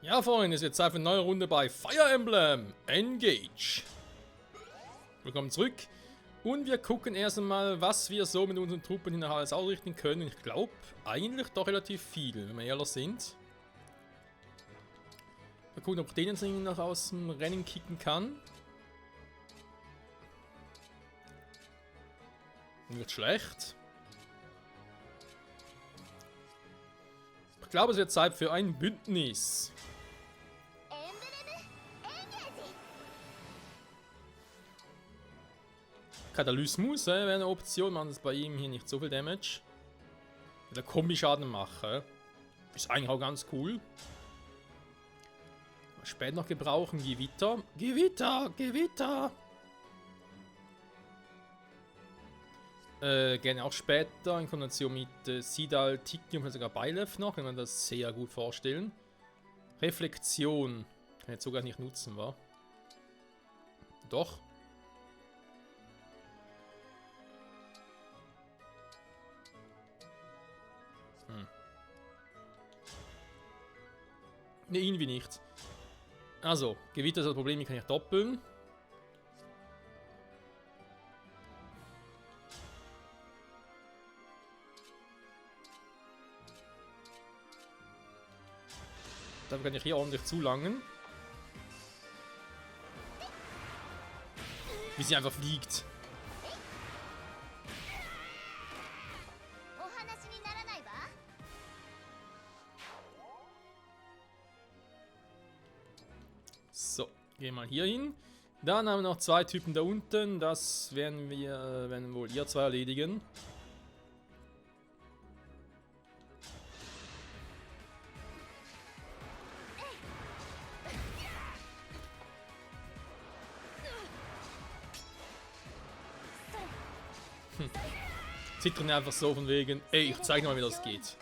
Ja, Freunde, es wird Zeit für eine neue Runde bei Fire Emblem Engage. Willkommen zurück. Und wir gucken erst einmal, was wir so mit unseren Truppen hinterher alles ausrichten können. Ich glaube, eigentlich doch relativ viel, wenn wir ehrlich sind. Mal gucken, ob ich den jetzt noch aus dem Rennen kicken kann. Nicht schlecht. Ich glaube, es wird Zeit für ein Bündnis. Katalysmus wäre eine Option, machen das bei ihm hier nicht so viel Damage. Der Kombischaden machen. Ist eigentlich auch ganz cool. Später noch gebrauchen. Gewitter. Gewitter! Gewitter! Gerne auch später in Kombination mit Sidal, Tikium und sogar Byleth noch. Kann man das sehr gut vorstellen. Reflexion. Kann ich jetzt sogar nicht nutzen, wa? Doch. Ne, irgendwie nicht. Also, Gewitter ist das Problem, die kann ich doppeln. Dafür kann ich hier ordentlich zulangen. Wie sie einfach fliegt. So, gehen wir mal hier hin. Dann haben wir noch zwei Typen da unten. Das werden wohl ihr zwei erledigen. Zittern einfach so von wegen, ey, ich zeig mal, wie das geht.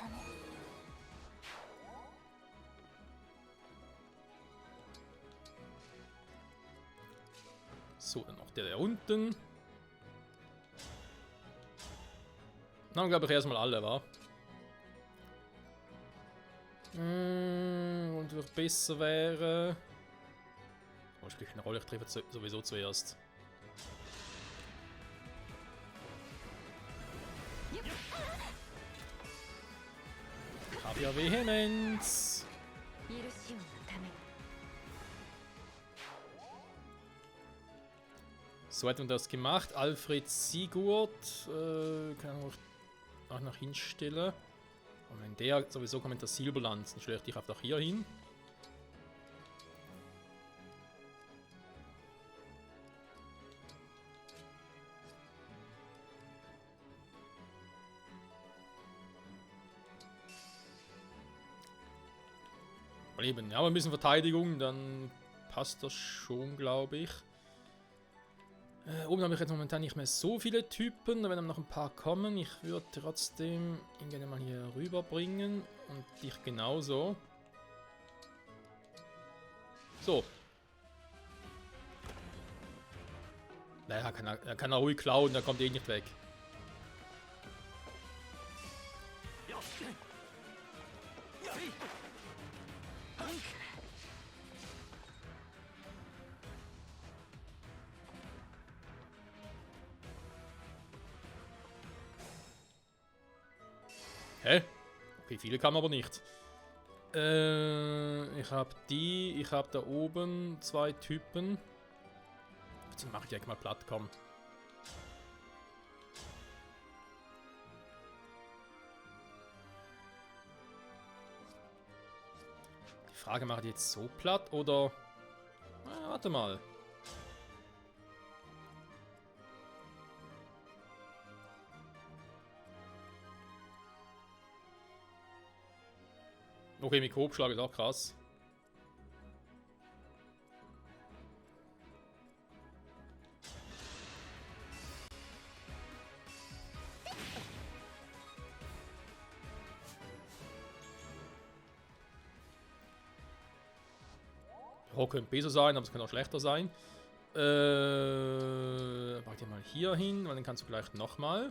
So, dann noch der da unten. Dann glaube ich erstmal alle, wa? Und was besser wäre. Oh, ich kriege eine Rolle, ich treffe sowieso zuerst. Ich habe ja Vehemenz. So hat man das gemacht. Alfred Sigurd kann man auch noch hinstellen. Und wenn der sowieso kommt das Silberland, dann stelle ich dich einfach hier hin. Eben, ja, aber ein bisschen Verteidigung, dann passt das schon, glaube ich. Oben habe ich jetzt momentan nicht mehr so viele Typen, da werden noch ein paar kommen. Ich würde trotzdem ihn gerne mal hier rüberbringen und dich genauso. So. Naja, er kann er ruhig klauen, der kommt eh nicht weg. Hä? Okay, viele kamen aber nicht. Ich habe da oben zwei Typen. Jetzt mache ich direkt mal platt, komm. Die Frage, mache ich jetzt so platt oder... warte mal. Okay, Mikroabschlag ist auch krass. Oh, könnte besser sein, aber es kann auch schlechter sein. Mach dir mal hier hin, weil dann kannst du gleich nochmal.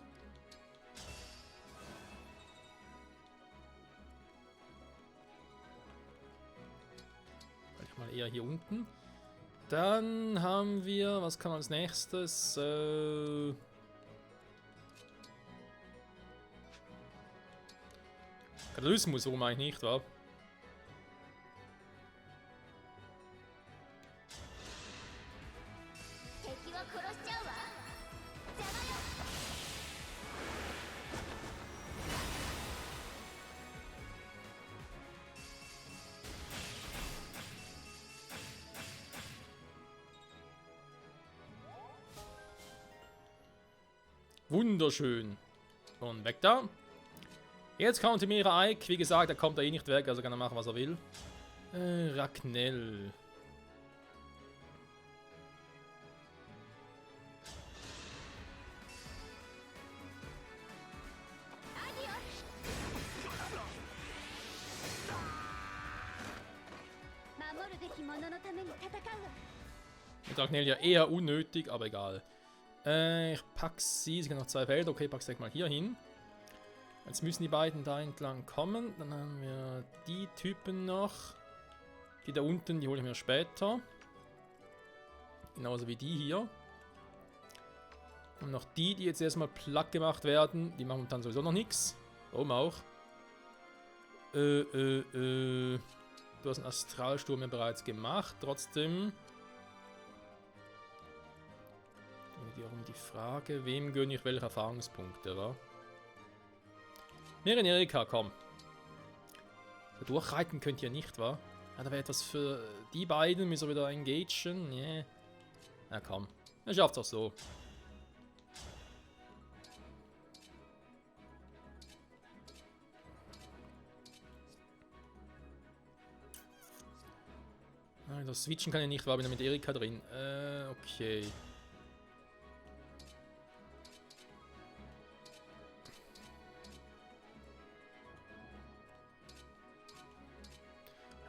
ich mal eher hier unten. Dann haben wir, was kann man als nächstes? Katalysenmus, so meine ich nicht, wa? Wunderschön. Und weg da. Jetzt kommt Temira Ike. Wie gesagt, er kommt da eh nicht weg, also kann er machen, was er will. Ragnell. Mit Ragnell ja eher unnötig, aber egal. Ich pack sie kann noch 2 Felder. Okay, pack sie mal hier hin. Jetzt müssen die beiden da entlang kommen. Dann haben wir die Typen noch. Die da unten, die hole ich mir später. Genauso wie die hier. Und noch die jetzt erstmal platt gemacht werden. Die machen dann sowieso noch nichts. Warum auch? Du hast einen Astralsturm ja bereits gemacht. Trotzdem. Geht um die Frage, wem gönne ich welche Erfahrungspunkte, wa? Miriam Erika, komm. So durchreiten könnt ihr nicht, wa? Ja, da wäre etwas für die beiden, müssen wir wieder engagen. Yeah. Na komm, er schafft's auch so. Das switchen kann ich nicht, war ich mit Erika drin. Okay.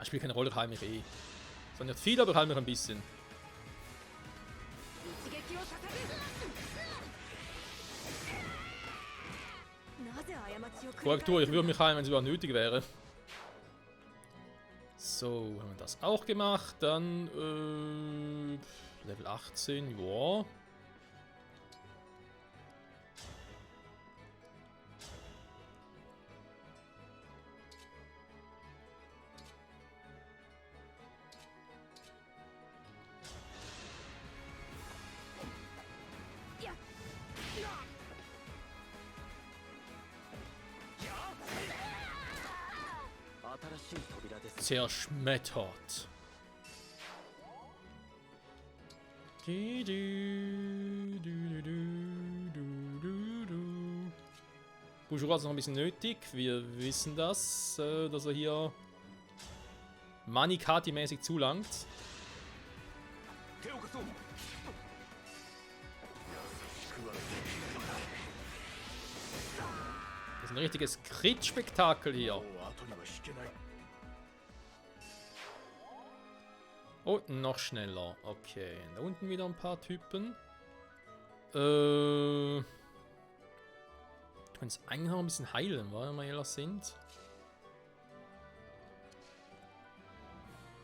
Spielt keine Rolle, heim ich eh. So nicht viel, aber heim ich ein bisschen. Korrektur, ich würde mich heilen, wenn es überhaupt nötig wäre. So, haben wir das auch gemacht. Dann Level 18, ja. Zerschmettert. Bujura ist noch ein bisschen nötig. Wir wissen das, dass er hier Manikati-mäßig zulangt. Das ist ein richtiges Crit-Spektakel hier. Oh, noch schneller. Okay, da unten wieder ein paar Typen. Du kannst eigentlich noch ein bisschen heilen, weil wir ehrlich sind.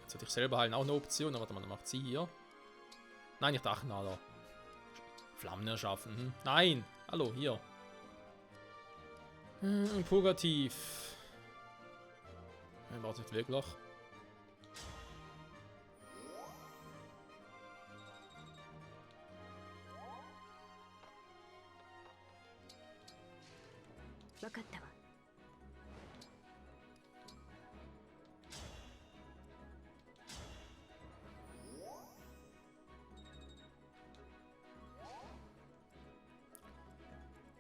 Jetzt hätte ich selber heilen auch eine Option, aber warte mal, dann macht sie hier. Nein, nicht Achenhaler. Flammen erschaffen. Hm. Nein! Hallo, hier. Purgativ. Warte nicht wirklich.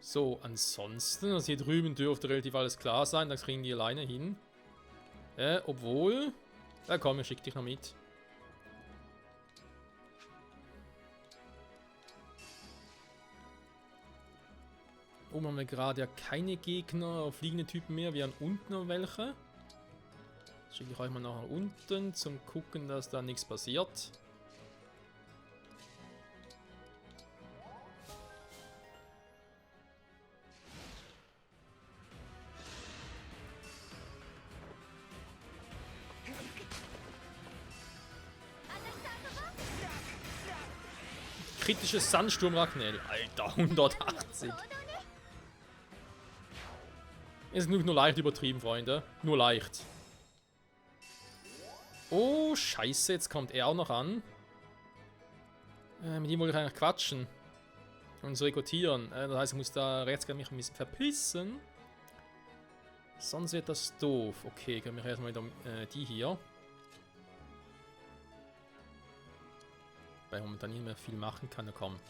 So, ansonsten, also hier drüben dürfte relativ alles klar sein, das kriegen die alleine hin. Obwohl... Ja komm, ich schick dich noch mit. Oben haben wir gerade ja keine Gegner, fliegende Typen mehr, wir haben unten noch welche. Schicke ich euch mal nach unten, zum gucken, dass da nichts passiert. Kritisches Sandsturm Ragnell. Alter, 180. Ist nur leicht übertrieben, Freunde. Nur leicht. Oh, scheiße, jetzt kommt er auch noch an. Mit ihm wollte ich eigentlich quatschen. Und uns rekrutieren. Das heißt, ich muss da rechts mich ein bisschen verpissen. Sonst wird das doof. Okay, können wir erstmal wieder die hier. Weil ich momentan nicht mehr viel machen kann. Ja, komm.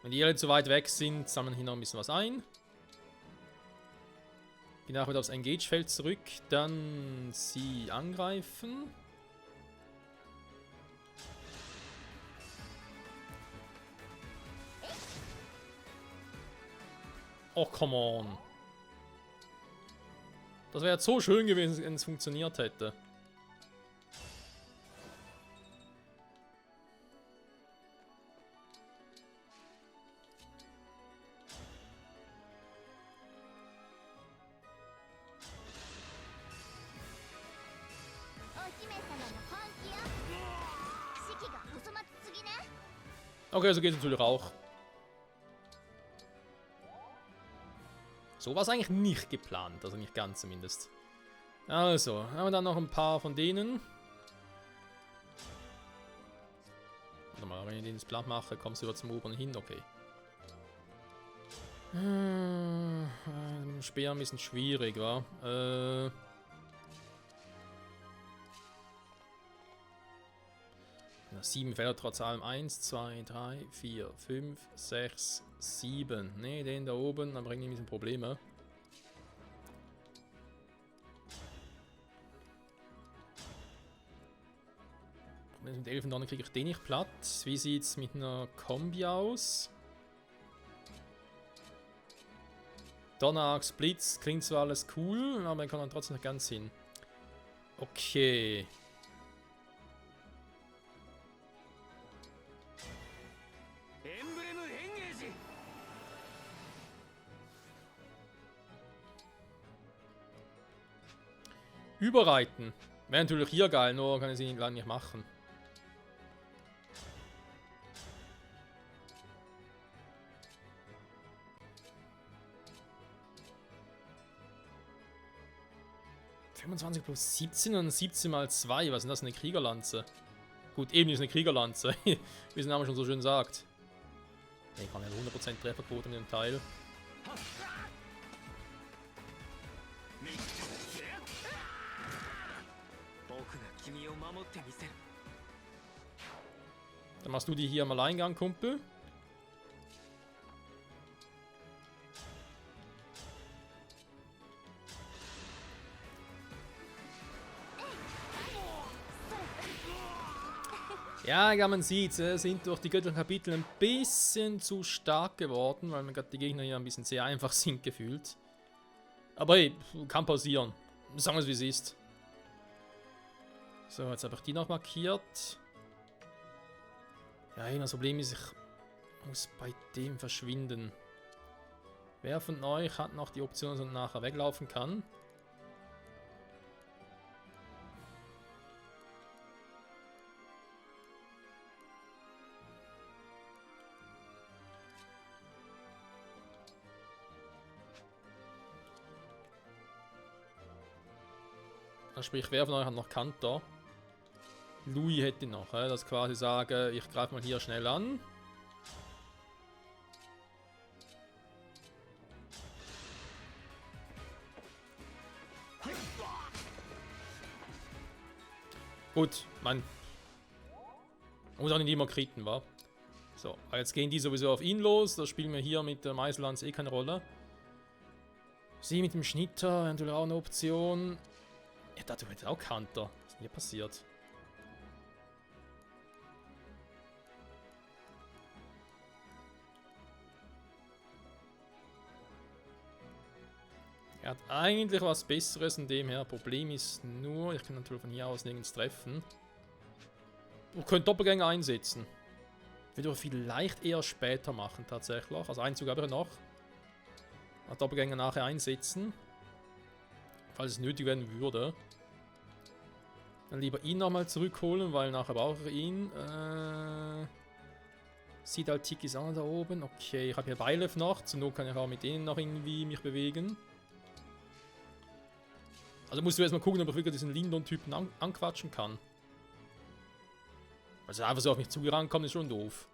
Wenn die alle zu weit weg sind, sammeln hier noch ein bisschen was ein. Gehen auch wieder aufs Engage-Feld zurück. Dann sie angreifen. Oh, come on. Das wäre jetzt so schön gewesen, wenn es funktioniert hätte. Okay, so geht es natürlich auch. So war es eigentlich nicht geplant, also nicht ganz zumindest. Also, haben wir dann noch ein paar von denen. Warte mal, wenn ich den ins Blatt mache, kommst du über zum oberen hin, okay. Speer ein bisschen schwierig, wa? 7 Felder trotz allem. 1, 2, 3, 4, 5, 6, 7. Ne, den da oben, da bringt ein bisschen Probleme. Mit 11 und dann kriege ich den nicht platt. Wie sieht es mit einer Kombi aus? Donnerachs, Blitz, klingt zwar alles cool, aber ich kann dann trotzdem nicht ganz hin. Okay. Überreiten. Wäre natürlich hier geil, nur kann ich sie leider nicht machen. +25 plus 17 und 17 mal 2. Was ist denn das? Eine Kriegerlanze? Gut, eben ist eine Kriegerlanze. Wie es der Name schon so schön sagt. Ich kann ja 100% Trefferquote mit dem Teil. Dann machst du die hier am Alleingang, Kumpel. Ja, man sieht, sie sind durch die göttlichen Kapitel ein bisschen zu stark geworden, weil mir gerade die Gegner hier ein bisschen sehr einfach sind gefühlt. Aber hey, kann passieren. Sagen wir es, wie es ist. So, jetzt habe ich die noch markiert. Ja, das Problem ist, ich muss bei dem verschwinden. Wer von euch hat noch die Option, dass er nachher weglaufen kann? Sprich, wer von euch hat noch Kanter? Louis hätte noch, das quasi sagen, ich greife mal hier schnell an. Gut, man muss auch nicht immer kriten, wa? So, jetzt gehen die sowieso auf ihn los, das spielen wir hier mit der Meißellanze eh keine Rolle. Sie mit dem Schnitter, natürlich auch eine Option. Ja, da tut jetzt auch Kanter. Was ist denn hier passiert? Er hat eigentlich was Besseres in dem her. Problem ist nur, ich kann natürlich von hier aus nirgends treffen. Ich könnte Doppelgänger einsetzen. Würde ich vielleicht eher später machen, tatsächlich. Also einen Zug habe ich noch. Doppelgänger nachher einsetzen. Falls es nötig werden würde. Dann lieber ihn nochmal zurückholen, weil nachher brauche ich ihn. Sidal Tiki ist auch noch da oben. Okay, ich habe hier Beilev noch. Zur Not kann ich auch mit denen noch irgendwie mich bewegen. Also musst du erstmal gucken, ob ich wirklich diesen Lindon-Typen anquatschen kann. Also einfach so auf mich zugerannt kommt, ist schon doof.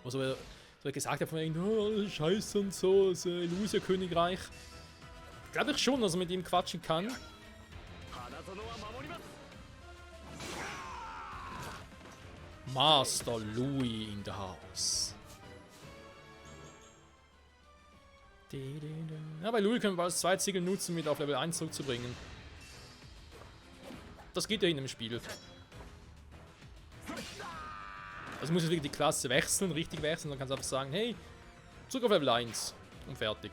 Also, so er gesagt hat von wegen, oh, Scheiße und so, das Illusia-Königreich. Glaube ich schon, dass er mit ihm quatschen kann. Master Louis in the house. Ja, bei Louis können wir als Zweitsiegel nutzen, um wieder auf Level 1 zurückzubringen. Das geht ja in dem Spiel. Also muss ich wirklich die Klasse wechseln, richtig wechseln, dann kannst du einfach sagen, hey, zurück auf Level 1 und fertig.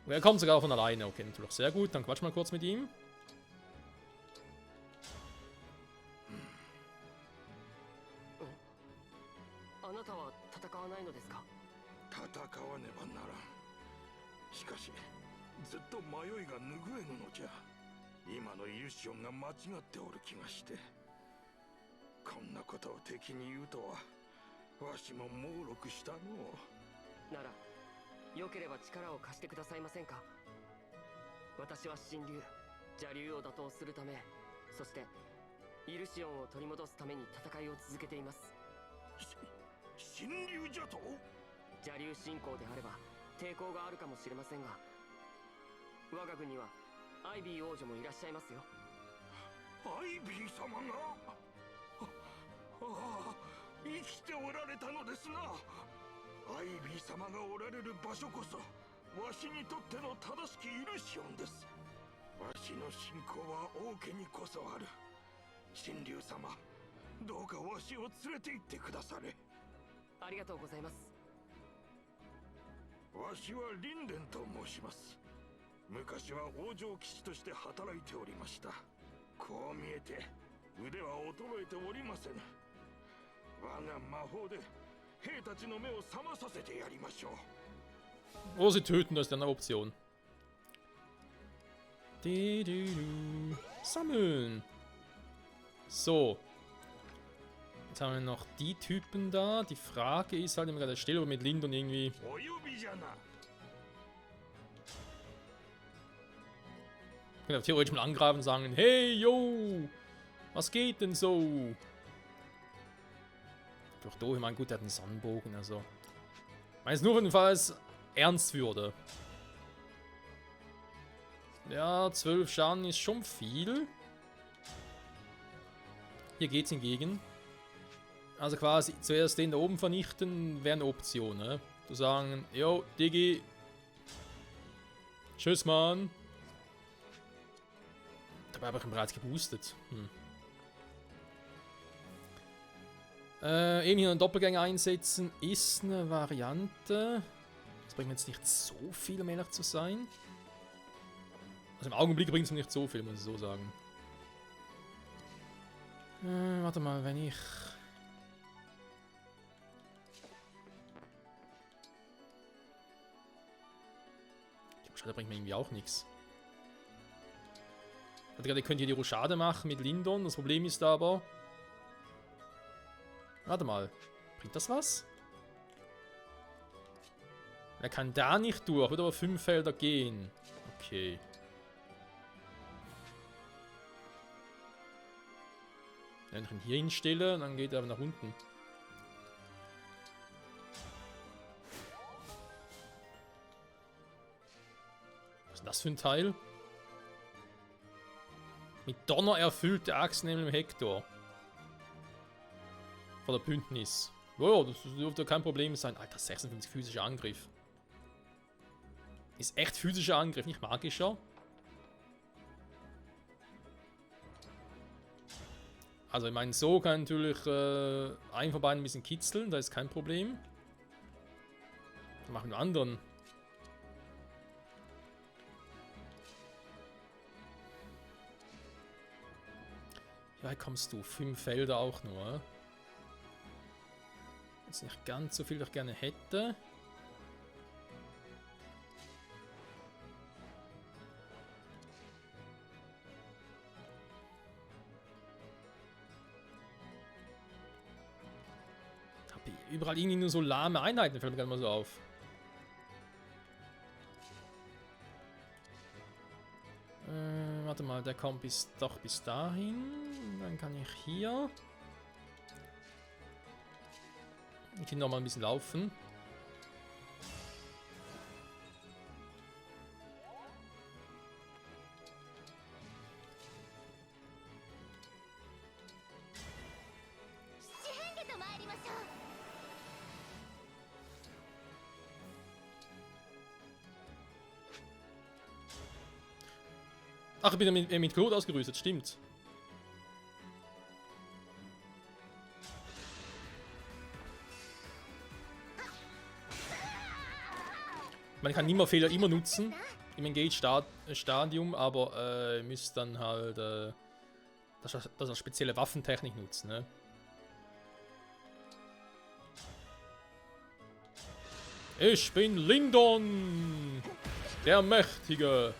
Und er kommt sogar von alleine, okay, natürlich sehr gut, dann quatsch mal kurz mit ihm. Oh, sie töten, das ist dann eine Option. Sammeln. So. Jetzt haben wir noch die Typen da. Die Frage ist halt immer gerade still, aber mit Lindon irgendwie. Ich kann theoretisch mal angreifen und sagen, hey, yo, was geht denn so? Doch, do, ich meine, gut, der hat einen Sonnenbogen, also. Ich meine, es nur, wenn der Fall es ernst würde. Ja, 12 Schaden ist schon viel. Hier geht's hingegen. Also quasi zuerst den da oben vernichten, wäre eine Option, ne? Zu sagen, yo, Digi. Tschüss, Mann. Dabei habe ich ihn bereits geboostet. Eben hier einen Doppelgänger einsetzen ist eine Variante. Das bringt mir jetzt nicht so viel, um ehrlich zu sein. Also im Augenblick bringt es mir nicht so viel, muss ich so sagen. Warte mal, wenn ich... Die Rochade bringt mir irgendwie auch nichts. Ich könnte hier die Rochade machen mit Lindon. Das Problem ist aber... Warte mal. Bringt das was? Er kann da nicht durch. Wird aber 5 Felder gehen. Okay. Wenn ich ihn hier hinstelle, dann geht er aber nach unten. Was ist das für ein Teil? Mit Donner erfüllte Axt neben dem Hektor. Von der Bündnis. Oh, das dürfte kein Problem sein. Alter, 56 physischer Angriff. Ist echt physischer Angriff, nicht magischer. Also ich meine, so kann natürlich einen von beiden ein bisschen kitzeln, da ist kein Problem. Dann machen wir anderen. Ja, kommst du. 5 Felder auch nur. Jetzt nicht ganz so viel, wie ich gerne hätte. überall irgendwie nur so lahme Einheiten, fällt mir gerade mal so auf. Warte mal, der kommt doch bis dahin. Dann kann ich hier. Ich will noch mal ein bisschen laufen. Ach, ich bin mit Claude ausgerüstet, stimmt. Man kann Nimmerfehler immer nutzen im Engage-Stadium, aber müsst dann halt das als spezielle Waffentechnik nutzen, ne? Ich bin Lindon, der Mächtige.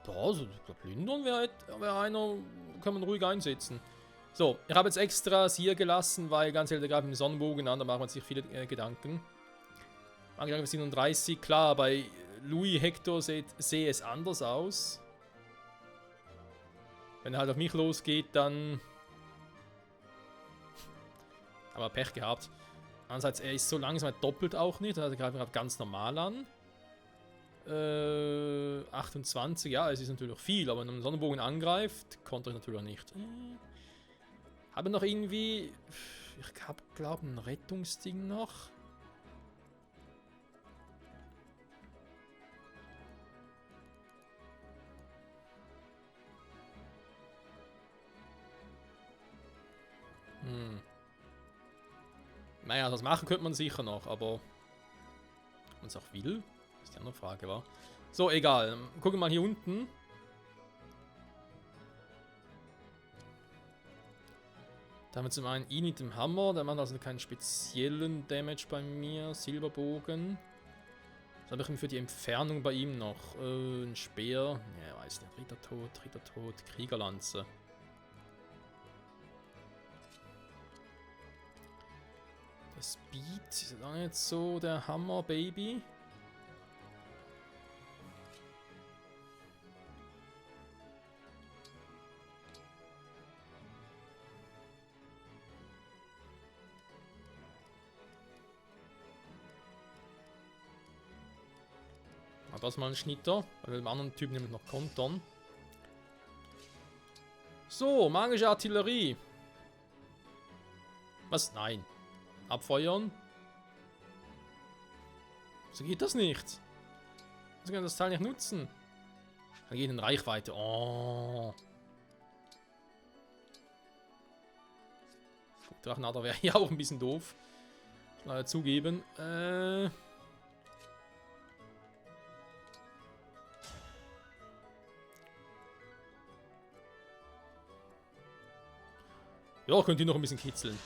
Ja, also, ich glaube, Lindon wäre einer, kann man ruhig einsetzen. So, ich habe jetzt extra es hier gelassen, weil ganz ehrlich, gerade mit dem Sonnenbogen an, da machen wir sich viele Gedanken. Angriff 37, klar, bei Louis Hector sehe es anders aus. Wenn er halt auf mich losgeht, dann... Aber Pech gehabt. Andererseits, er ist so langsam, er doppelt auch nicht, also greift gerade ganz normal an. 28, ja, es ist natürlich noch viel, aber wenn man einen Sonnenbogen angreift, konnte ich natürlich auch nicht. Habe noch irgendwie... Ich habe, glaube ich, ein Rettungsding noch. Naja, das machen könnte man sicher noch, aber... Ob man es auch will? Das ist die andere Frage, wa? So, egal. Gucken wir mal hier unten. Da haben wir zum einen ihn mit dem Hammer. Der macht also keinen speziellen Damage bei mir. Silberbogen. Was habe ich denn für die Entfernung bei ihm noch? Ein Speer. Ja, weiß nicht. Dritter Tod. Kriegerlanze. Der Speed ist auch nicht so der Hammer, Baby. Das mal ein Schnitter, weil dem anderen Typ nämlich noch kontern. So, magische Artillerie. Was? Nein. Abfeuern. So geht das nicht. Sie können das Teil nicht nutzen. Dann geht in Reichweite. Oh. Drachenader wäre ja auch ein bisschen doof. Leider zugeben. Ja, könnt ihr noch ein bisschen kitzeln.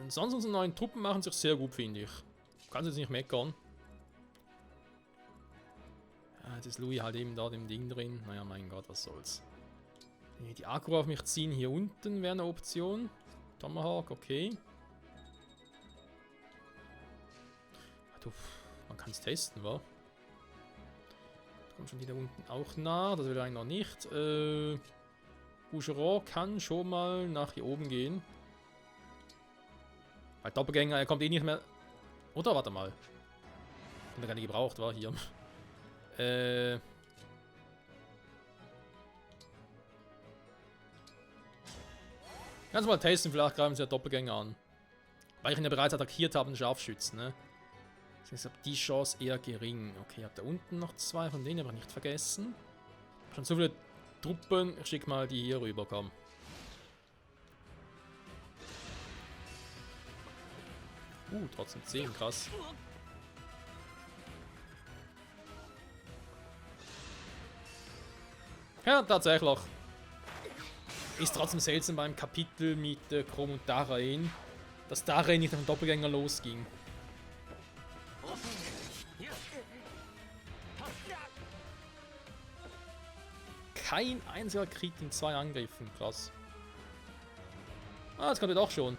Und sonst unsere neuen Truppen machen sich sehr gut, finde ich. Kannst jetzt nicht meckern. Ja, jetzt ist Louis halt eben da dem Ding drin. Naja, mein Gott, was soll's. Die Aggro auf mich ziehen hier unten wäre eine Option. Tomahawk, okay. Man kann es testen, wa? Da kommt schon die da unten auch nah. Das will er eigentlich noch nicht. Boucheron kann schon mal nach hier oben gehen. Weil Doppelgänger, er kommt eh nicht mehr... Oder? Warte mal. Haben wir gar nicht gebraucht, war hier. Kannst du mal testen, vielleicht greifen sie ja Doppelgänger an. Weil ich ihn ja bereits attackiert habe, einen Scharfschützen, ne? Deswegen ist die Chance eher gering. Okay, ich habe da unten noch zwei, von denen habe ich nicht vergessen. Schon so viele Truppen, ich schicke mal die hier rüber, komm. Trotzdem 10, krass. Ja, tatsächlich. Ist trotzdem seltsam beim Kapitel mit Chrom und Darain, dass Darain nicht auf den Doppelgänger losging. Kein einziger Crit in 2 Angriffen. Krass. Ah, das kommt ja doch schon.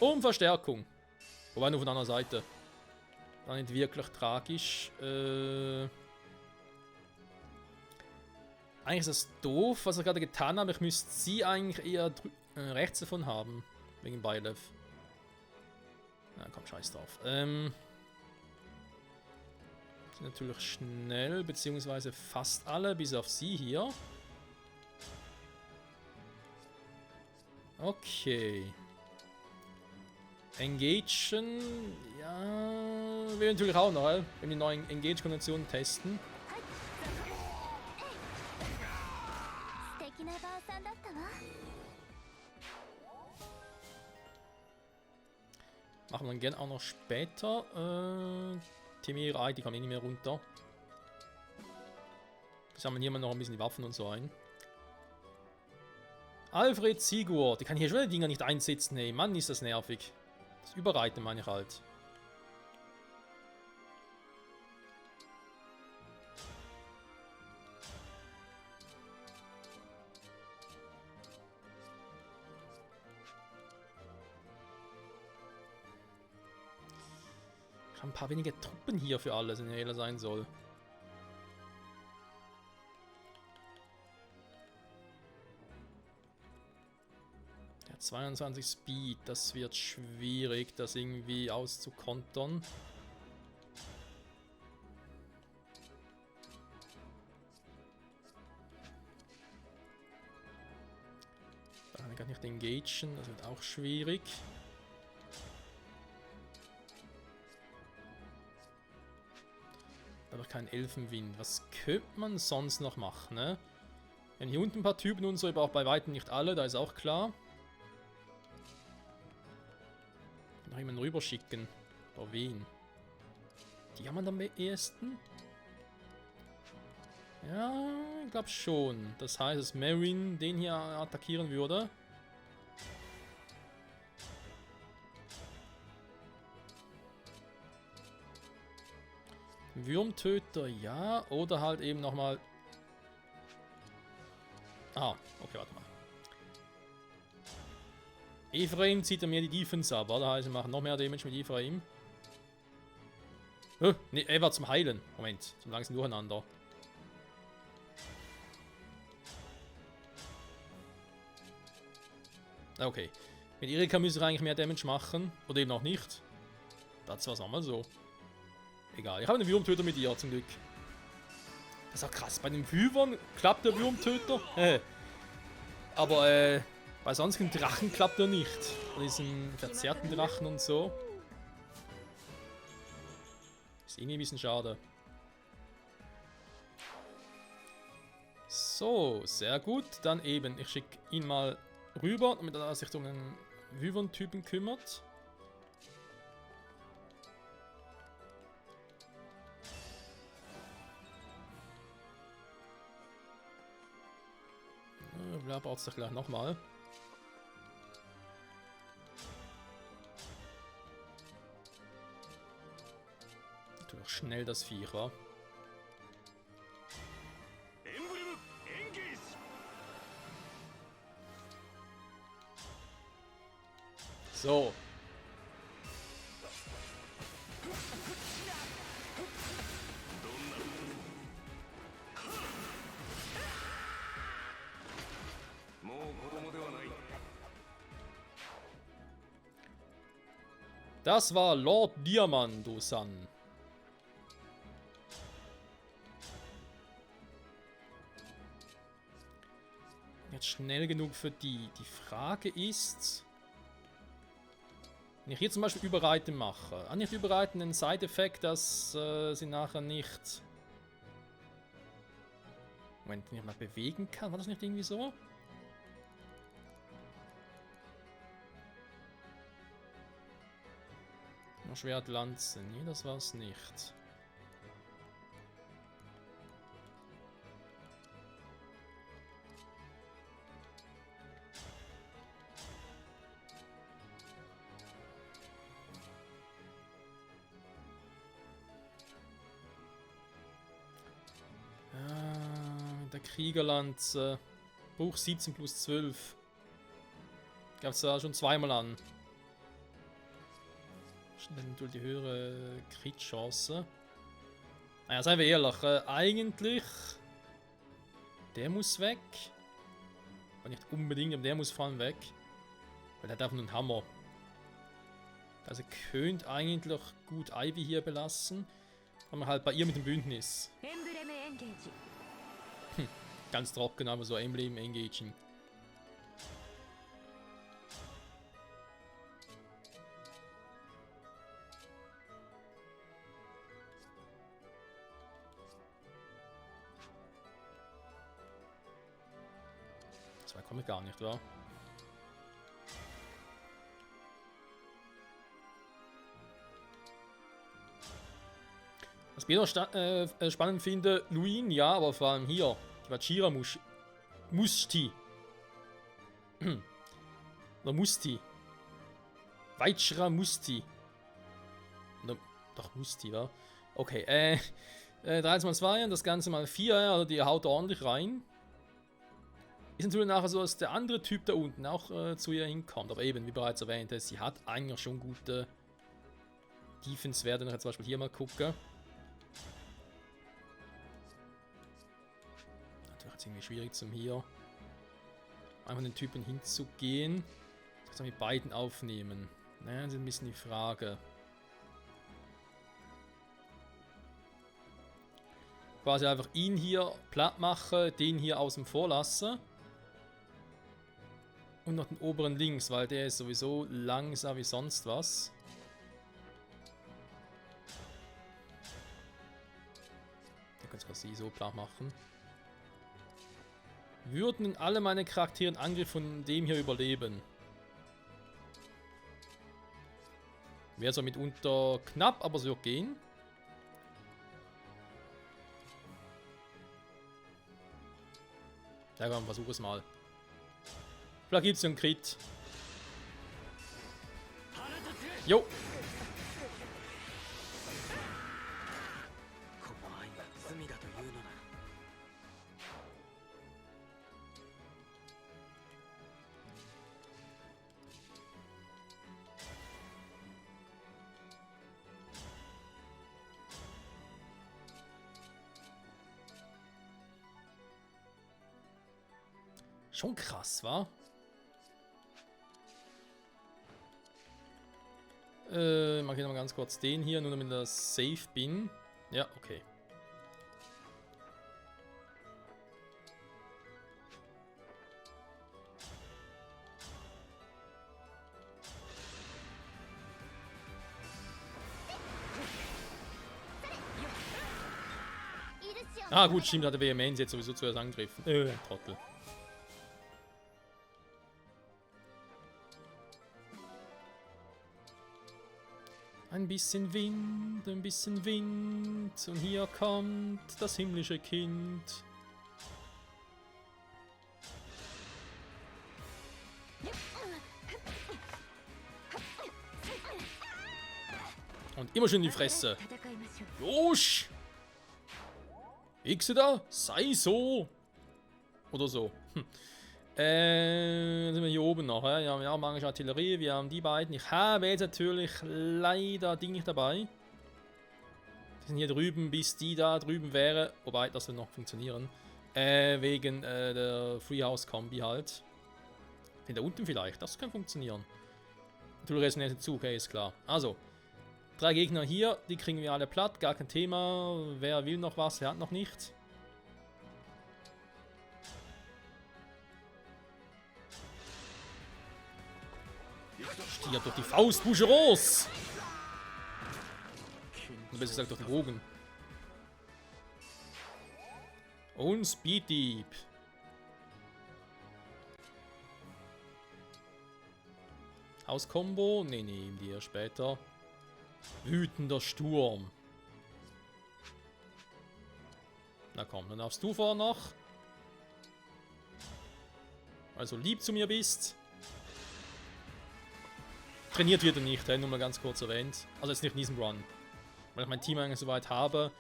Um Verstärkung. Wobei nur von der anderen Seite. Dann nicht wirklich tragisch. Eigentlich ist das doof, was ich gerade getan habe. Ich müsste sie eigentlich eher rechts davon haben. Wegen Byleth. Na komm, scheiß drauf. Sind natürlich schnell, beziehungsweise fast alle, bis auf sie hier. Okay. Engagen. Ja. Wir natürlich auch noch, wenn wir die neuen Engage-Konventionen testen. Machen wir dann gerne auch noch später. Temira, die kommen eh nicht mehr runter. Wir sammeln hier mal noch ein bisschen die Waffen und so ein. Alfred Sigurd, die kann hier schon die Dinger nicht einsetzen, ey. Mann, ist das nervig. Das Überreiten meine ich halt. Ich habe ein paar wenige Truppen hier für alles, wenn er sein soll. Der 22 Speed, das wird schwierig, das irgendwie auszukontern. Da kann ich gar nicht engagen, das wird auch schwierig. Aber kein Elfenwind. Was könnte man sonst noch machen, ne? Wir haben hier unten ein paar Typen und so, aber auch bei weitem nicht alle, da ist auch klar. Noch jemanden rüberschicken. Aber wen? Die haben wir dann am ehesten? Ja, ich glaube schon. Das heißt, dass Marin den hier attackieren würde. Würmtöter, ja. Oder halt eben nochmal... Ah, okay, warte mal. Ephraim zieht er mir die Defense ab, oder? Also wir machen noch mehr Damage mit Ephraim. Ne, er war zum Heilen. Moment, zum langsam Durcheinander. Okay. Mit Erika müssen wir eigentlich mehr Damage machen. Oder eben auch nicht. Das war es einmal so. Egal, ich habe einen Wurmtöter mit ihr, zum Glück. Das ist auch krass. Bei den Fünfern klappt der Wurmtöter. Aber bei sonstigen Drachen klappt er nicht. Bei diesen verzerrten Drachen und so. Ist irgendwie ein bisschen schade. So, sehr gut. Dann eben, ich schicke ihn mal rüber, damit er sich um den Wyvern-Typen kümmert. Wer braucht es gleich nochmal? Natürlich schnell das Viech, wa? So. Das war Lord Diamando-san. Jetzt schnell genug für die. Die Frage ist, wenn ich hier zum Beispiel Überreiten mache, nicht Überreiten einen Side-Effekt, dass sie nachher nicht... Moment, wenn ich mal bewegen kann, war das nicht irgendwie so? Schwertlanze, nee, das war's nicht. Kriegerlanze. Bruch 17 plus 12. Gab es da schon zweimal an. Natürlich die höhere Crit-Chance. Naja, seien wir ehrlich. Eigentlich. Der muss weg. Aber nicht unbedingt, aber der muss vor allem weg. Weil der hat einfach nur einen Hammer. Also könnte eigentlich gut Ivy hier belassen. Aber halt bei ihr mit dem Bündnis. Ganz trocken, aber so Emblem engaging. Zwei komme ich gar nicht, wa? Was ich noch spannend finde, Luin, ja, aber vor allem hier, die Vachira Musti. Oder Musti. Vachira Musti. Doch, Musti, wa? Okay, 13 mal 2 und das Ganze mal 4, also die haut ordentlich rein. Ist natürlich nachher so, dass der andere Typ da unten auch zu ihr hinkommt. Aber eben, wie bereits erwähnt, sie hat eigentlich schon gute Defense-Werte. Wenn ich jetzt zum Beispiel hier mal gucke. Natürlich ist es irgendwie schwierig zum hier einfach den Typen hinzugehen. Das kann mit beiden aufnehmen. Naja, das ist ein bisschen die Frage. Quasi einfach ihn hier platt mache, den hier außen vor lasse. Und noch den oberen links, weil der ist sowieso langsam wie sonst was. Da kann ich sie so platt machen. Würden alle meine Charaktere einen Angriff von dem hier überleben? Wäre so mitunter knapp, aber es wird gehen. Ja, komm, versuch es mal. Vielleicht gibt es einen Crit. Jo. Schon krass, wa? Mach ich noch mal ganz kurz den hier, nur damit ich das safe bin. Ja, okay. Ah gut, stimmt, hat der Vehemenz jetzt sowieso zuerst angegriffen. Trottel. Ein bisschen Wind und hier kommt das himmlische Kind. Und immer schön in die Fresse. Josch! Ixe da? Sei so! Oder so. Dann sind wir hier oben noch. Ja, wir haben manchmal Artillerie, wir haben die beiden. Ich habe jetzt natürlich leider Ding nicht dabei. Die sind hier drüben, bis die da drüben wäre. Wobei, das wird noch funktionieren. Wegen der Freehouse-Kombi halt. In da unten vielleicht, das kann funktionieren. Natürlich resoniert hinzu, okay, ist klar. Also, 3 Gegner hier, die kriegen wir alle platt, gar kein Thema. Wer will noch was, wer hat noch nichts. Stier durch die Faust, Boucheros! Besser gesagt durch den Bogen. Und Speed Dieb. Hauskombo? Nee, nehmen die ja später. Wütender Sturm. Na komm, dann darfst du vorher noch. Also lieb zu mir bist. Trainiert wird er nicht, nur mal ganz kurz erwähnt. Also jetzt nicht in diesem Run. Weil ich mein Team eigentlich soweit habe.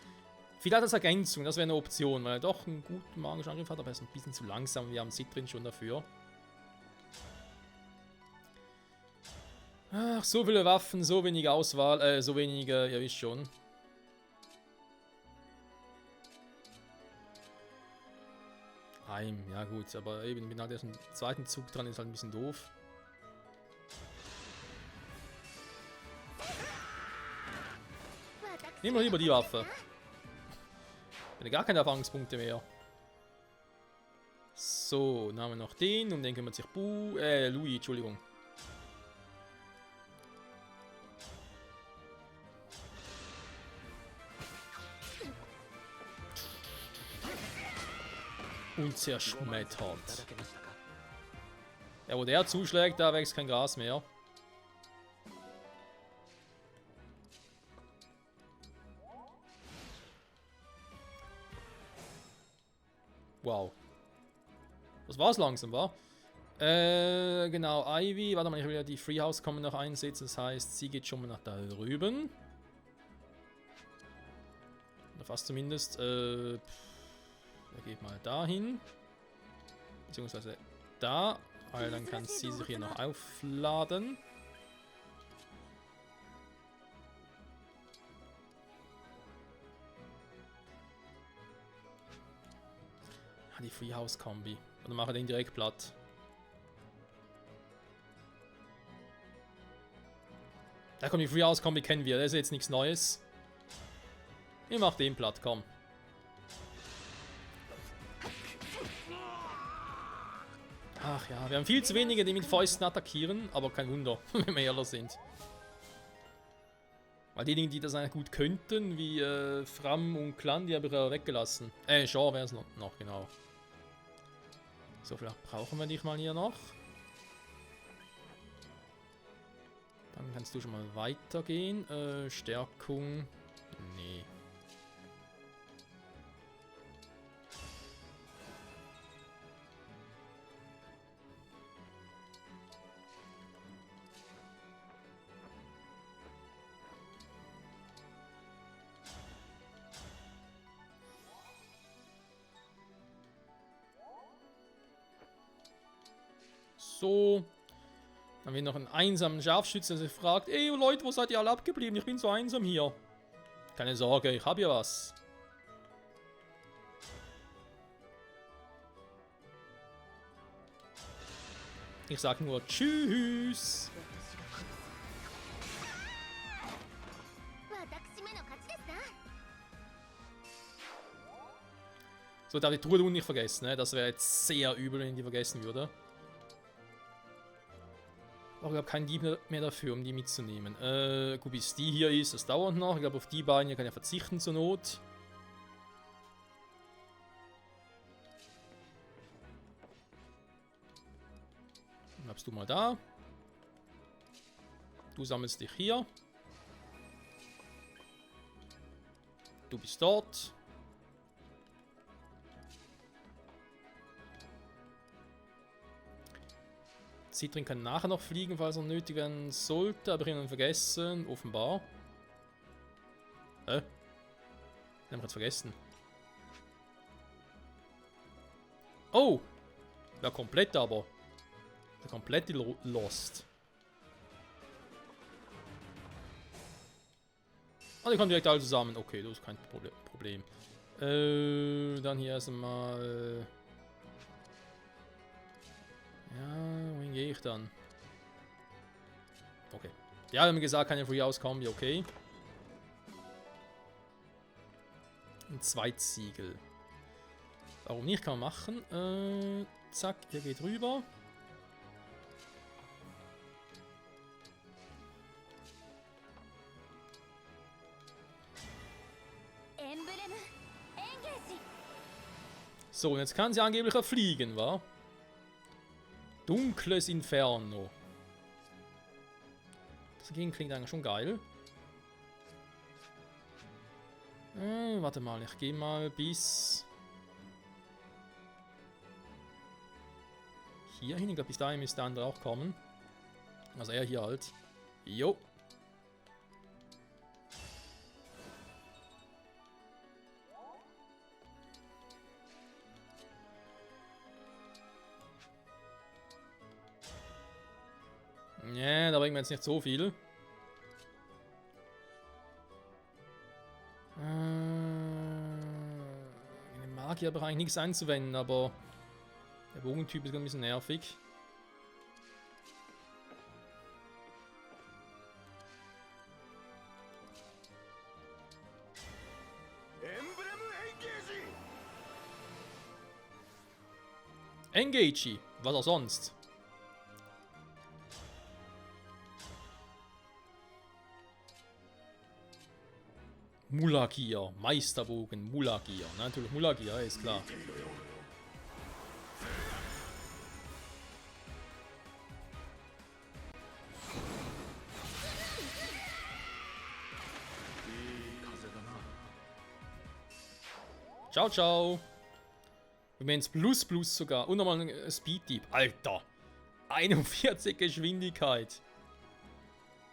Vielleicht als Ergänzung, das wäre eine Option, weil er doch einen guten magischen Angriff hat, aber er ist ein bisschen zu langsam. Wir haben Citrin schon dafür. Ach, so viele Waffen, so wenig Auswahl, so wenige, ihr wisst schon. Ja gut, aber eben, bin halt erst im zweiten Zug dran, ist halt ein bisschen doof. Nehmen wir lieber die Waffe. Ich habe gar keine Erfahrungspunkte mehr. So, dann haben wir noch den, um den kümmert sich Louis, Entschuldigung. Und zerschmettert. Ja, wo der zuschlägt, da wächst kein Gras mehr. Wow. Das war's langsam, wa? Genau, Ivy. Warte mal, ich will ja die Freehouse kommen noch einsetzen. Das heißt, sie geht schon mal nach da drüben. Oder fast zumindest. Er geht mal dahin. Beziehungsweise da. Weil dann kann sie sich hier noch aufladen. Die Freehouse-Kombi. Und dann mache ich den direkt platt. Da kommt die Freehouse-Kombi, kennen wir. Das ist jetzt nichts Neues. Ich mach den platt, komm. Ach ja, wir haben viel zu wenige, die mit Fäusten attackieren. Aber kein Wunder, wenn wir ehrlich sind. Weil diejenigen, die das eigentlich gut könnten, wie Fram und Clan, die habe ich ja weggelassen. Shaw wäre es noch, genau. So, vielleicht brauchen wir dich mal hier noch. Dann kannst du schon mal weitergehen. Stärkung. Nee. So. Dann haben wir noch einen einsamen Scharfschützen, der sich fragt, ey Leute, wo seid ihr alle abgeblieben? Ich bin so einsam hier. Keine Sorge, ich habe hier was. Ich sag nur Tschüss. So, darf ich die Truhe nicht vergessen, ne? Das wäre jetzt sehr übel, wenn ich die vergessen würde. Aber ich habe keinen Dieb mehr dafür, um die mitzunehmen. Gut, bis die hier ist, das dauert noch. Ich glaube, auf die beiden hier kann ich verzichten zur Not. Dann bleibst du mal da. Du sammelst dich hier. Du bist dort. Citrin kann nachher noch fliegen, falls er nötig werden sollte, aber ich habe ihn vergessen, offenbar. Den haben wir jetzt vergessen. Oh! Ja, komplett aber. Komplett lost. Ah, die kommen direkt alle zusammen. Okay, das ist kein Problem. Dann hier erstmal. Ja, wohin gehe ich dann? Okay. Ja, wir haben gesagt, keine Free-House-Kombi, okay. Ein Zweitsiegel. Warum nicht? Kann man machen. Zack, ihr geht rüber. So, und jetzt kann sie angeblich auch fliegen, wa? Dunkles Inferno. Das dagegen klingt eigentlich schon geil. Warte mal, ich gehe mal bis hier hin. Ich glaube, bis dahin müsste der andere auch kommen. Also er hier halt. Jo. Da bringen wir jetzt nicht so viel. In dem Magierbereich nichts einzuwenden, aber der Bogentyp ist ein bisschen nervig. Engagey, was auch sonst. Mulagia, Meisterbogen, Mulagia. Natürlich Mulagia, ist klar. Ciao, ciao. Wenn es Plus sogar. Und nochmal ein Speed-Dieb. Alter. 41 Geschwindigkeit.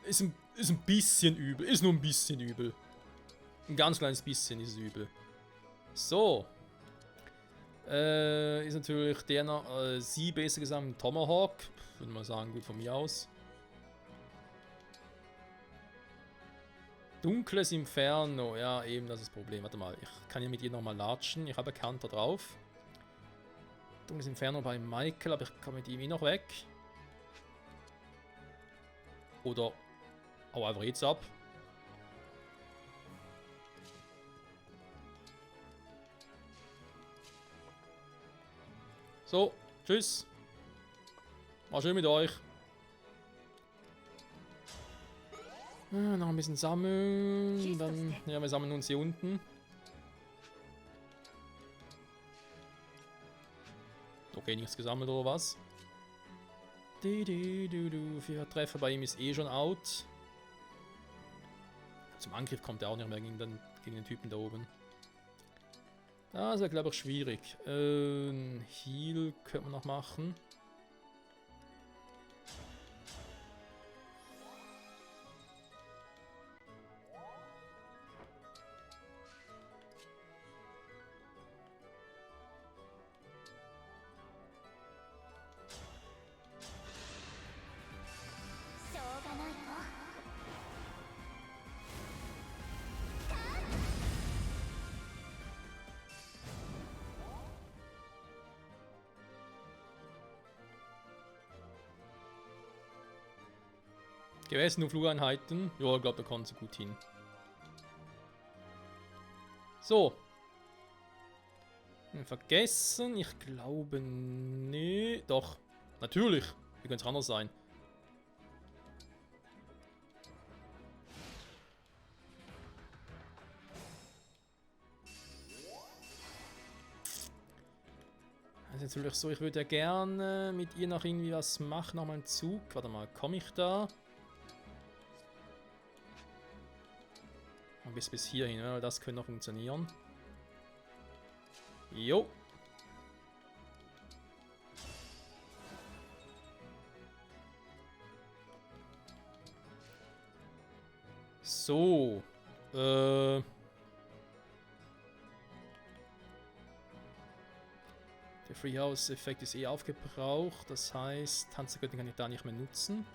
Ist ein bisschen übel. Ist nur ein bisschen übel. Ein ganz kleines bisschen ist es übel. So. Ist natürlich der noch sie besser gesagt Tomahawk. Würde mal sagen, gut von mir aus. Dunkles Inferno. Ja, eben, das ist das Problem. Warte mal, ich kann ja mit ihr nochmal latschen. Ich habe Counter drauf. Dunkles Inferno bei Michael, aber ich komme mit ihm noch weg. Oder hau einfach jetzt ab. So, tschüss. War schön mit euch. Noch ein bisschen sammeln. Dann, ja, wir sammeln uns hier unten. Okay, nichts gesammelt oder was? Für Treffer bei ihm ist eh schon out. Zum Angriff kommt er auch nicht mehr gegen den Typen da oben. Das wäre, glaube ich, schwierig. Heal könnte man noch machen. Gewesen nur Flugeinheiten. Ja, ich glaube, da kommt sie gut hin. So. Vergessen? Ich glaube nee. Doch. Natürlich. Wie könnte es anders sein? Das ist natürlich so, ich würde ja gerne mit ihr noch irgendwie was machen. Nochmal einen Zug. Warte mal, komme ich da? Bis hierhin, ja, das könnte noch funktionieren. Jo. So. Der Freehouse-Effekt ist eh aufgebraucht. Das heißt, Tanzergöttin kann ich da nicht mehr nutzen.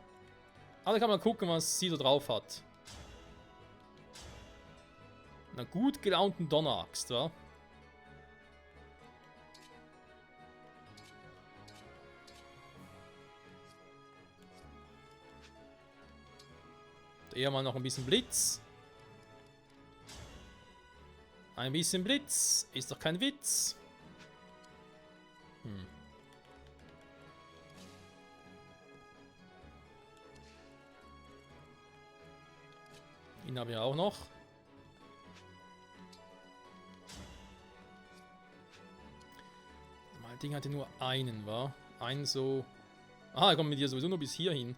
Aber da kann man gucken, was sie da drauf hat. Na gut gelaunten Donneraxt, wa? Eher mal noch ein bisschen Blitz. Ein bisschen Blitz. Ist doch kein Witz. Ihn habe ich auch noch. Das Ding hatte nur einen, wa? Einen so. Ah, er kommt mit dir sowieso nur bis hierhin.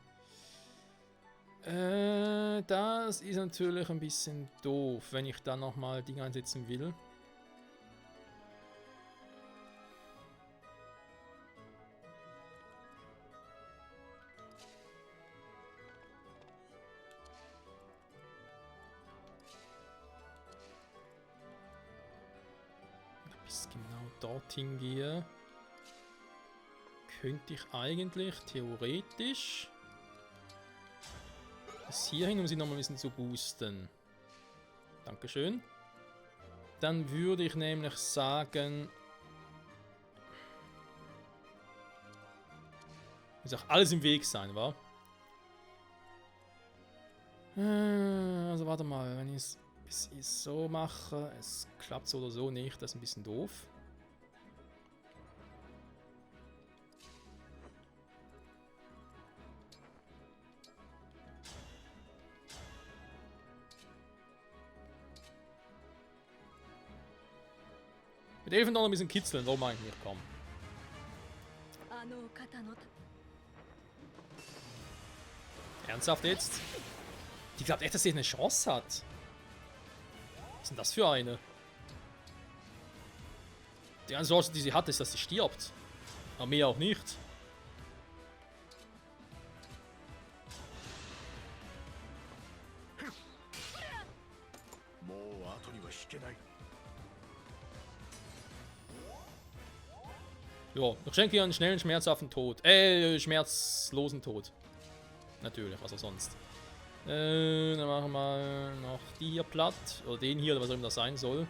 Das ist natürlich ein bisschen doof, wenn ich da nochmal Dinge einsetzen will. Bis genau dorthin gehe, könnte ich eigentlich theoretisch bis hierhin, um sie nochmal ein bisschen zu boosten. Dankeschön. Dann würde ich nämlich sagen... Muss auch alles im Weg sein, wa? Also warte mal, wenn ich es so mache, es klappt so oder so nicht, das ist ein bisschen doof. Mit 11 noch ein bisschen kitzeln, warum eigentlich nicht kommen? Ernsthaft jetzt? Die glaubt echt, dass sie eine Chance hat. Was ist denn das für eine? Die einzige Chance, die sie hat, ist, dass sie stirbt. Aber mehr auch nicht. Ja, ich schenke ihr einen schnellen, schmerzhaften Tod. Schmerzlosen Tod. Natürlich, was auch sonst. Dann machen wir noch die hier platt. Oder den hier, oder was auch immer das sein soll.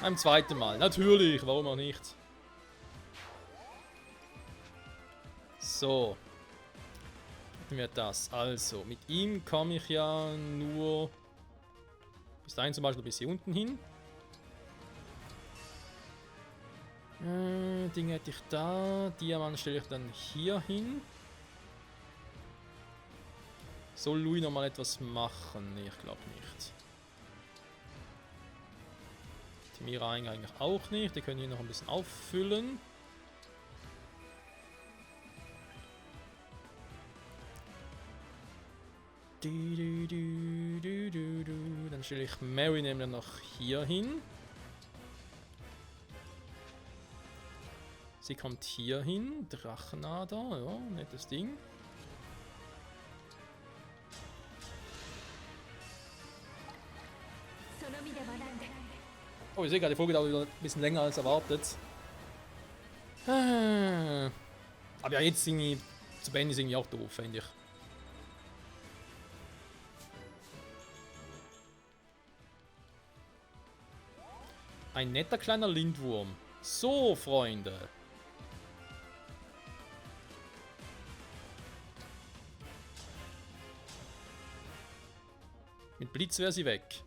Beim zweiten Mal. Natürlich, warum auch nicht. So. Hätten wir das. Also, mit ihm komme ich ja nur bis dahin zum Beispiel bis hier unten hin. Ding hätte ich da. Diamant stelle ich dann hier hin. Soll Louis nochmal etwas machen? Nee, ich glaube nicht. Timira eigentlich auch nicht. Die können hier noch ein bisschen auffüllen. Dann stelle ich Mary nämlich noch hier hin. Sie kommt hier hin. Drachenader, ja, nettes Ding. Oh, ich sehe gerade, die Folge dauert wieder ein bisschen länger als erwartet. Aber ja, jetzt irgendwie zu beenden ist irgendwie auch doof, finde ich. Ein netter kleiner Lindwurm. So, Freunde. Mit Blitz wäre sie weg.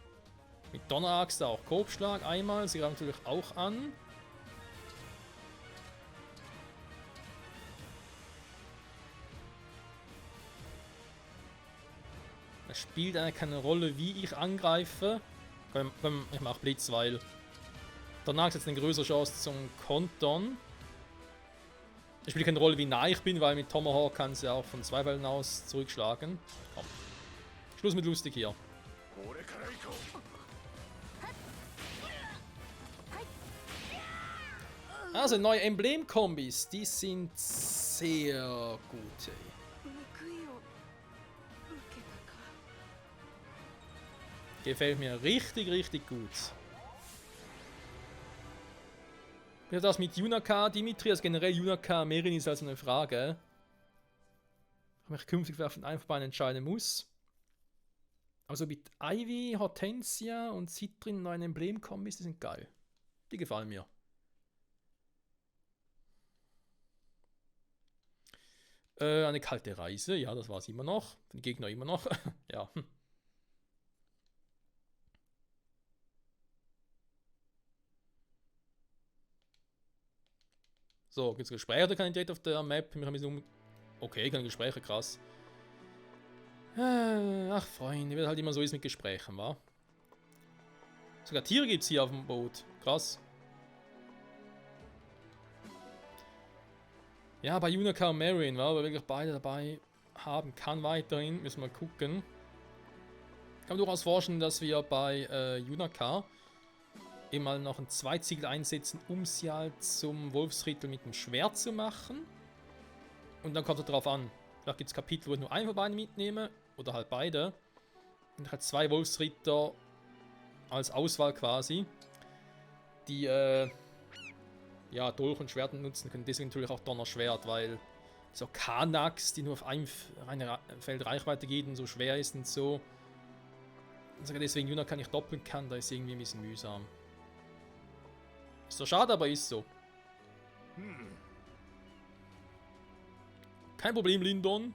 Mit Donneraxt auch Kobschlag einmal. Sie greift natürlich auch an. Es spielt eigentlich keine Rolle, wie ich angreife. Ich mache Blitz, weil Donneraxt hat jetzt eine größere Chance zum Kontern. Es spielt keine Rolle, wie nah ich bin, weil mit Tomahawk kann sie auch von 2 Wellen aus zurückschlagen. Komm. Schluss mit lustig hier. Also neue Emblem-Kombis, die sind sehr gut. Ey. Gefällt mir richtig, richtig gut. Ja, das mit Yunaka, Dimitri, also generell Yunaka, Merin ist also eine Frage. Ob ich künftig von einem von beiden entscheiden muss. Also mit Ivy, Hortensia und Citrin neuen Emblem-Kombis, die sind geil. Die gefallen mir. Eine kalte Reise, ja, das war es immer noch. Den Gegner immer noch. Ja. So, gibt es Gespräche oder Kandidat auf der Map? Okay, keine Gespräche, krass. Ach, Freunde, wie das halt immer so ist mit Gesprächen, wa? Sogar Tiere gibt es hier auf dem Boot. Krass. Ja, bei Yunaka und Marion, weil wir wirklich beide dabei haben kann weiterhin. Müssen wir gucken. Ich kann mir durchaus vorstellen, dass wir bei Yunaka eben mal noch ein Zweitsiegel einsetzen, um sie halt zum Wolfsritter mit dem Schwert zu machen. Und dann kommt es darauf an. Vielleicht gibt es Kapitel, wo ich nur einen von beiden mitnehme. Oder halt beide. Und ich habe 2 Wolfsritter als Auswahl quasi. Die, ja, Dolch und Schwert nutzen können. Deswegen natürlich auch Donnerschwert, weil so Kanax, die nur auf einem Feld Reichweite geht und so schwer ist und so. Und sogar deswegen Juna kann ich doppeln kann, da ist irgendwie ein bisschen mühsam. Ist doch schade, aber ist so. Kein Problem, Lindon.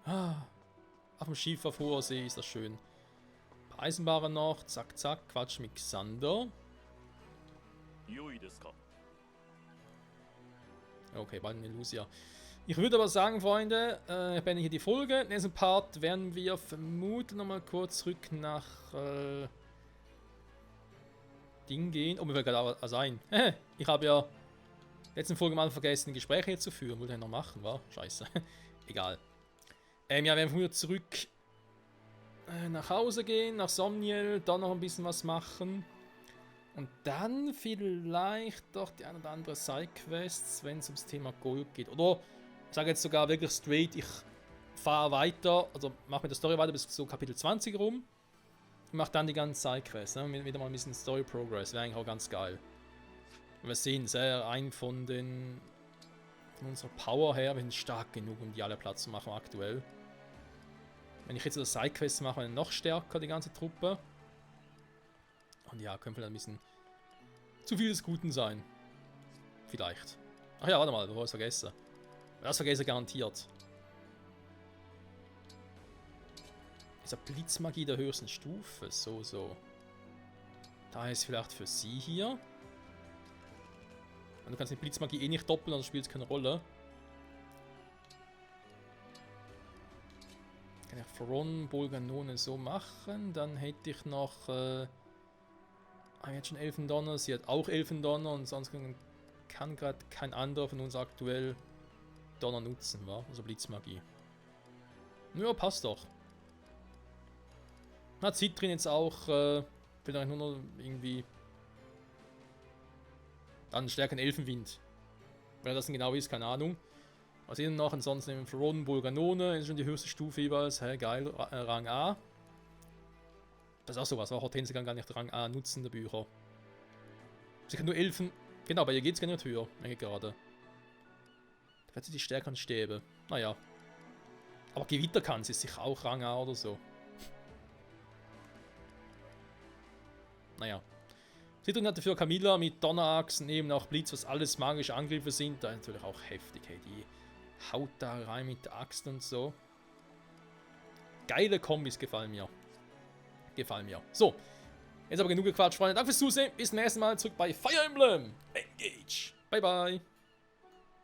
Ah, auf dem Schiff auf hoher See ist das schön. Ein paar Eisenbahnen noch, zack, zack, Quatsch mit Xander. Okay, bald eine Lucia. Ich würde aber sagen, Freunde, ich beende hier die Folge. Im nächsten Part werden wir vermutlich nochmal kurz zurück nach Ding gehen. Oh, mir fällt gerade was ein. Ich habe ja letzten Folge mal vergessen, Gespräche hier zu führen. Wollte ich noch machen, war? Scheiße. Egal. Ja, wir werden wieder zurück nach Hause gehen, nach Somniel, dann noch ein bisschen was machen. Und dann vielleicht doch die ein oder andere Sidequests, wenn es ums Thema Gold geht. Oder ich sage jetzt sogar wirklich straight, ich fahre weiter, also mache mit der Story weiter bis so Kapitel 20 rum. Und mache dann die ganzen Sidequests, ne? Wieder mal ein bisschen Story Progress, wäre eigentlich auch ganz geil. Und wir sehen sehr ein von unserer Power her, wir sind stark genug, um die alle Platz zu machen aktuell. Wenn ich jetzt so Sidequests mache, dann noch stärker die ganze Truppe. Und ja, könnte vielleicht ein bisschen zu viel des Guten sein. Vielleicht. Ach ja, warte mal, bevor ich es vergesse. Das vergesse garantiert. Ist ja Blitzmagie der höchsten Stufe. So. Da ist vielleicht für sie hier. Und du kannst die Blitzmagie eh nicht doppeln, also spielt es keine Rolle. Kann ich Fron, Bolganone so machen. Dann hätte ich noch. Jetzt schon Elfendonner. Sie hat auch Elfendonner und sonst kann gerade kein anderer von uns aktuell Donner nutzen, wa? Also Blitzmagie. Ja, passt doch. Hat Citrin jetzt auch vielleicht nur noch irgendwie dann stärkeren Elfenwind. Wer das denn genau ist, keine Ahnung. Was sehen wir noch? Ansonsten nehmen wir Froden, Bolganone, ist schon die höchste Stufe jeweils. Hä, geil, Rang A. Das ist auch sowas, Hortense kann gar nicht Rang A nutzen, der Bücher. Sie kann nur Elfen. Genau, bei ihr geht es gar nicht höher, merke ich gerade. Da hat sie die stärkeren Stäbe. Naja. Aber Gewitter kann sie sich auch Rang A oder so. Naja. Citrin hat dafür Camilla mit Donnerachsen, eben auch Blitz, was alles magische Angriffe sind. Da ist natürlich auch heftig, hey, die haut da rein mit der Axt und so. Geile Kombis gefallen mir. So, jetzt aber genug gequatscht, Freunde. Danke fürs Zusehen. Bis zum nächsten Mal zurück bei Fire Emblem Engage. Bye, bye.